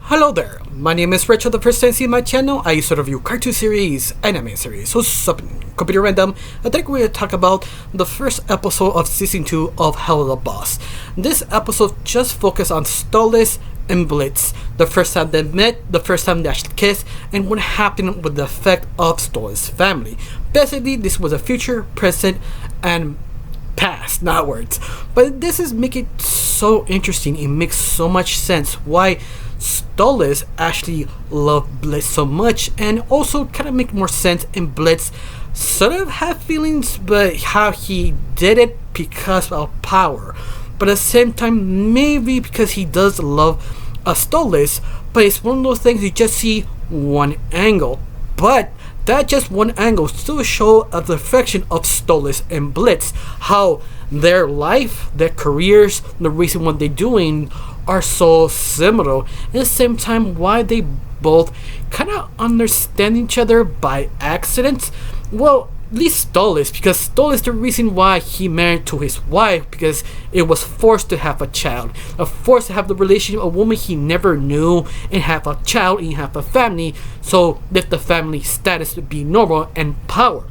Hello there, my name is Rachel. The first time you see my channel, I used to review cartoon series, anime series, so something completely random. I think we're going to talk about the first episode of season 2 of Helluva. This episode just focused on Stolas and Blitz, the first time they met, the first time they actually kissed, and what happened with the effect of Stolas' family. Basically, this was a future, present, and past, not words. But this is making it so interesting. It makes so much sense why Stolas actually loved Blitz so much, and also kind of make more sense in Blitz sort of have feelings, but how he did it because of power. But at the same time, maybe because he does love Stolas, but it's one of those things you just see one angle. But that just one angle still show a reflection of Stolas and Blitz, how their life, their careers, the reason what they're doing are so similar. At the same time, why they both kind of understand each other by accident. Well, at least Stolas, because Stolas the reason why he married to his wife, because it was forced to have a child, forced to have the relationship of a woman he never knew, and have a child and have a family, so let the family status to be normal and power.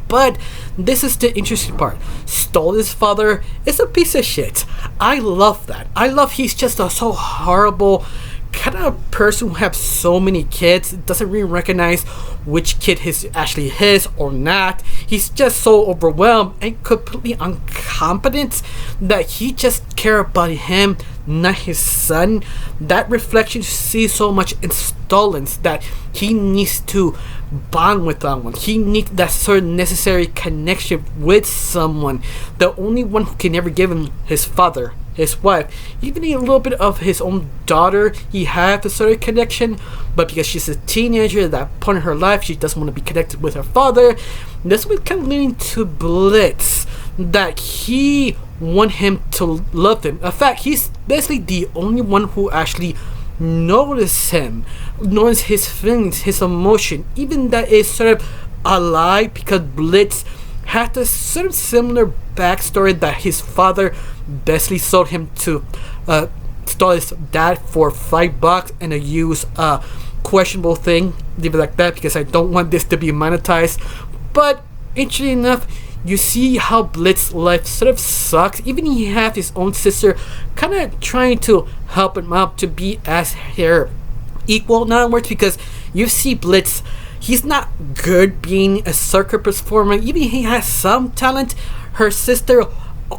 But this is the interesting part. Stolas' father is a piece of shit. I love that. I love he's just a so horrible kind of person who has so many kids, doesn't really recognize which kid is actually his or not. He's just so overwhelmed and completely incompetent that he just cares about him, not his son. That reflection you see so much in Stolas, that he needs to bond with someone. He needs that certain necessary connection with someone. The only one who can ever give him his father, his wife, even a little bit of his own daughter, he had a certain connection, but because she's a teenager at that point in her life, she doesn't want to be connected with her father. That's what kind of leading to Blitz, that he want him to love him. In fact, he's basically the only one who actually notice him, knows his feelings, his emotion, even that is sort of a lie, because Blitz had a sort of similar backstory that his father basically sold him to Stolas' dad for $5 and a used questionable thing. Leave it like that because I don't want this to be monetized. But interestingly enough, you see how Blitz's life sort of sucks. Even he has his own sister kind of trying to help him out to be as her equal. In other words, because you see Blitz, he's not good being a circus performer. Even he has some talent, her sister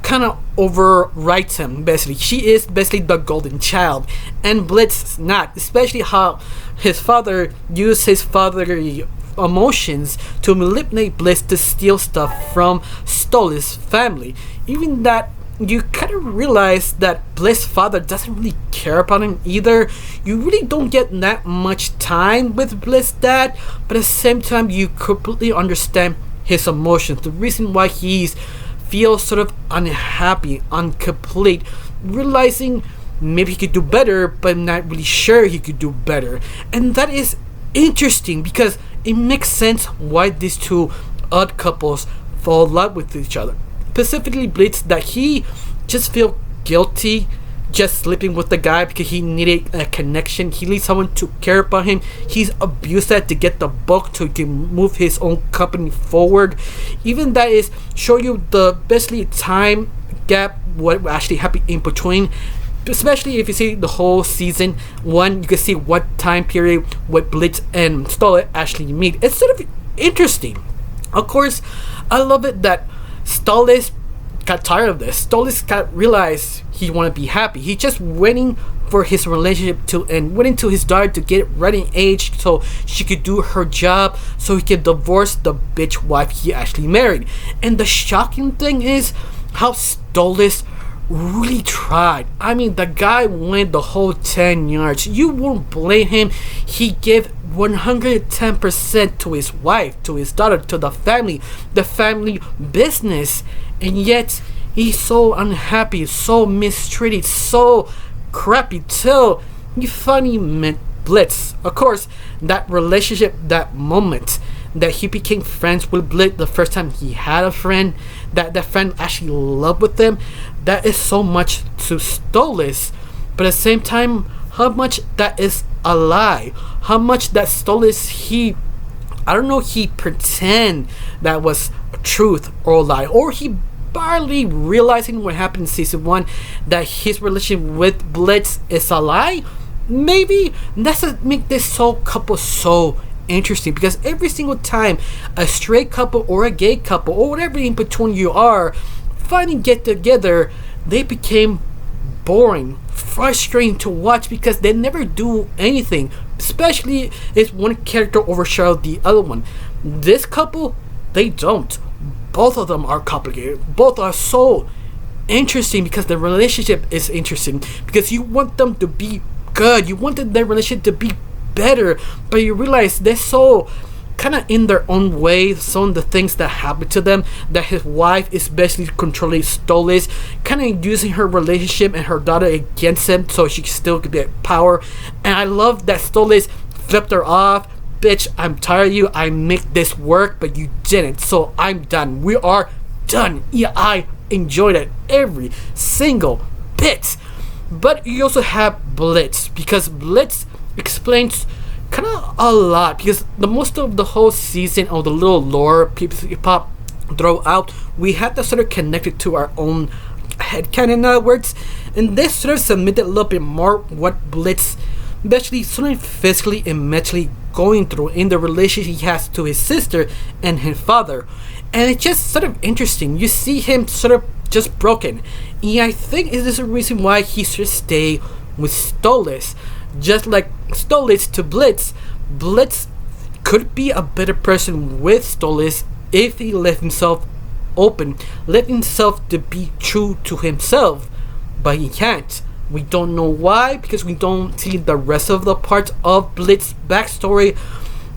kind of overwrites him. Basically, she is basically the golden child, and Blitz is not. Especially how his father used his fatherly emotions to manipulate Blitz to steal stuff from Stolas' family. Even that, you kind of realize that Blitz's father doesn't really care about him either. You really don't get that much time with Blitz's dad, but at the same time you completely understand his emotions, the reason why he feels sort of unhappy, incomplete, realizing maybe he could do better, but not really sure he could do better. And that is interesting because it makes sense why these two odd couples fall in love with each other. Specifically Blitz, that he just feel guilty just sleeping with the guy because he needed a connection. He needs someone to care about him. He's abused that to get the book so he can move his own company forward. Even that is show you the basically time gap what actually happened in between. Especially if you see the whole season 1, you can see what time period what Blitz and Stolas actually meet. It's sort of interesting. Of course, I love it that Stolas got tired of this. Stolas realized he wanted to be happy. He just waiting for his relationship to end, waiting to his daughter to get ready in age so she could do her job, so he could divorce the bitch wife he actually married. And the shocking thing is how Stolas really tried. I mean, the guy went the whole 10 yards. You won't blame him. He gave 110% to his wife, to his daughter, to the family business, and yet he's so unhappy, so mistreated, so crappy till he finally met Blitz. Of course, that relationship, that moment that he became friends with Blitz, the first time he had a friend, that friend actually loved with him, that is so much to Stolas. But at the same time, how much that is a lie, how much that Stolas, he pretend that was truth or a lie, or he barely realizing what happened in season 1, that his relationship with Blitz is a lie. Maybe that's what make this couple so interesting, because every single time a straight couple or a gay couple or whatever in between you are finally get together, they became boring, frustrating to watch, because they never do anything, especially if one character overshadows the other one. This couple, they don't. Both of them are complicated. Both are so interesting because the relationship is interesting, because you want them to be good, you wanted their relationship to be better, but you realize they're so kind of in their own way. Some of the things that happen to them, that his wife is basically controlling Stolas, kind of using her relationship and her daughter against him so she still could get power. And I love that Stolas flipped her off. Bitch, I'm tired of you. I make this work, but you didn't, so I'm done. We are done. Yeah, I enjoyed it every single bit. But you also have Blitz, because Blitz explains kind of a lot, because the most of the whole season, or the little lore pop throw out, we had to sort of connect it to our own headcanon, in other words, and this sort of submitted a little bit more what Blitz actually sort of physically and mentally going through in the relationship he has to his sister and his father. And it's just sort of interesting. You see him sort of just broken, and I think it is a reason why he should stay with Stolas. Just like Stolas to Blitz, Blitz could be a better person with Stolas if he left himself open, left himself to be true to himself, but he can't. We don't know why, because we don't see the rest of the parts of Blitz's backstory,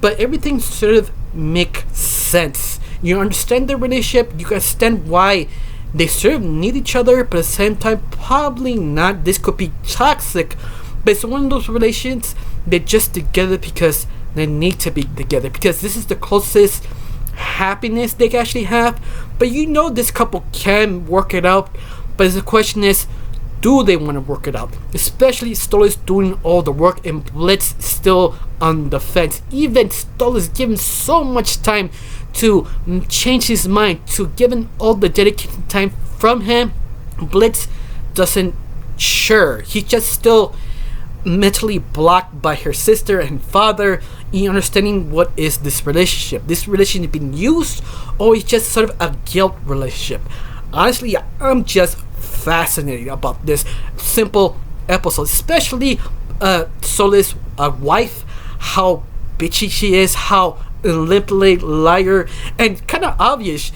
but everything sort of makes sense. You understand the relationship, you understand why they sort of need each other, but at the same time, probably not. This could be toxic, but it's one of those relations they're just together because they need to be together, because this is the closest happiness they can actually have. But you know this couple can work it out, but the question is, do they want to work it out? Especially Stolas doing all the work and Blitz still on the fence. Even Stolas given so much time to change his mind, to given all the dedicated time from him, Blitz doesn't sure. He's just still mentally blocked by her sister and father in understanding what is this relationship. This relationship being used, or it's just sort of a guilt relationship. Honestly, I'm just fascinated about this simple episode, especially Stolas' wife, how bitchy she is, how manipulated, liar, and kind of obvious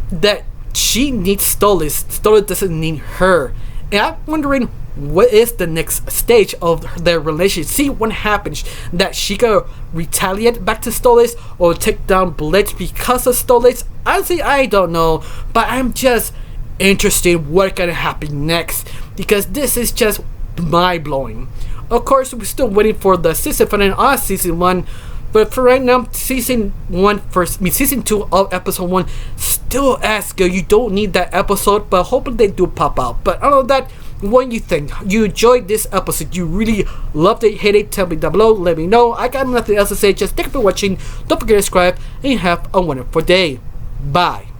that she needs Stolas. Stolas doesn't need her. And I'm wondering what is the next stage of their relationship. See what happens, that she could retaliate back to Stolas or take down Blitz because of Stolas. Honestly, I don't know, but I'm just interested what's gonna happen next, because this is just mind-blowing. Of course, we're still waiting for the season finale on season 1, but for right now, season 2 of episode 1 still as good. You don't need that episode, but hopefully they do pop out. But other than that, what do you think? You enjoyed this episode? You really loved it? Hate it? Tell me down below. Let me know. I got nothing else to say. Just thank you for watching. Don't forget to subscribe, and have a wonderful day. Bye.